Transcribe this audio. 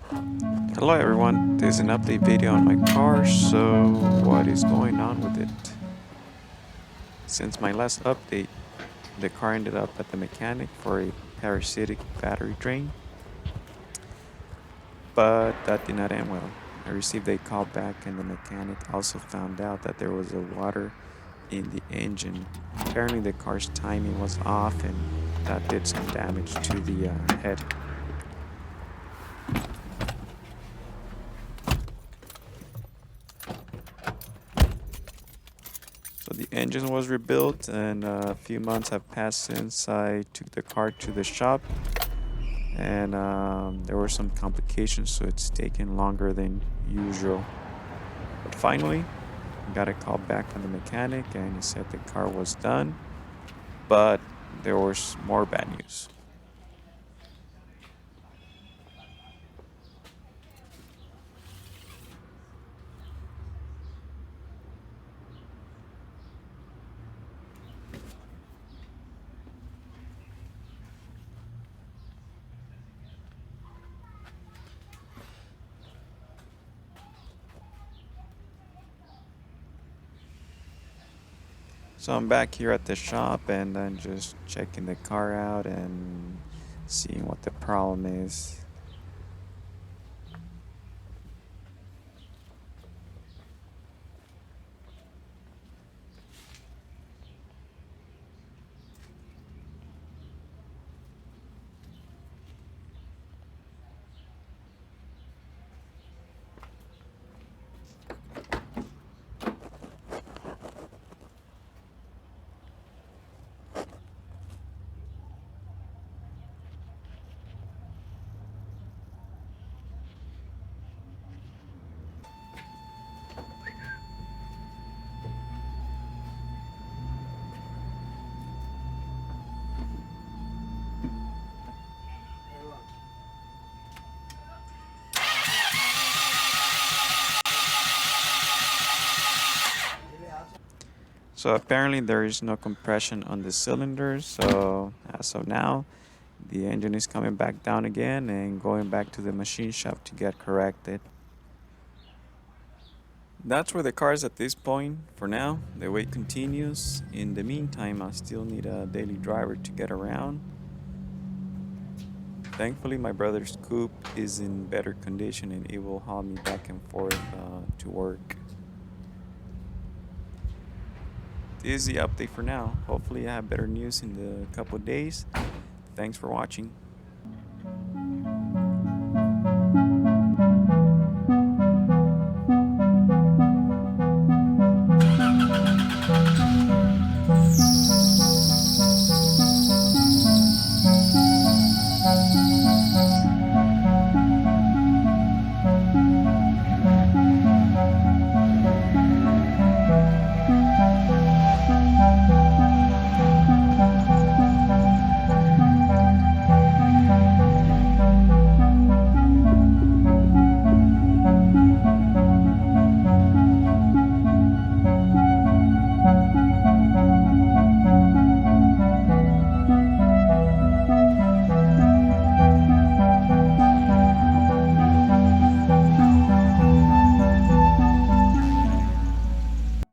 Hello everyone, this is an update video on my car, so what is going on with it? Since my last update, the car ended up at the mechanic for a parasitic battery drain, but that did not end well. I received a call back and the mechanic also found out that there was a water in the engine. Apparently the car's timing was off and that did some damage to the head. So the engine was rebuilt and a few months have passed since I took the car to the shop, and there were some complications, so it's taken longer than usual. But finally, I got a call back from the mechanic and he said the car was done, but there was more bad news. So I'm back here at the shop and then just checking the car out and seeing what the problem is. So apparently there is no compression on the cylinder, so as of now the engine is coming back down again and going back to the machine shop to get corrected. That's where the car is at this point. For now, the wait continues. In the meantime, I still need a daily driver to get around. Thankfully, my brother's coupe is in better condition and it will haul me back and forth to work. This is the update for now. Hopefully I have better news in the couple days. Thanks for watching.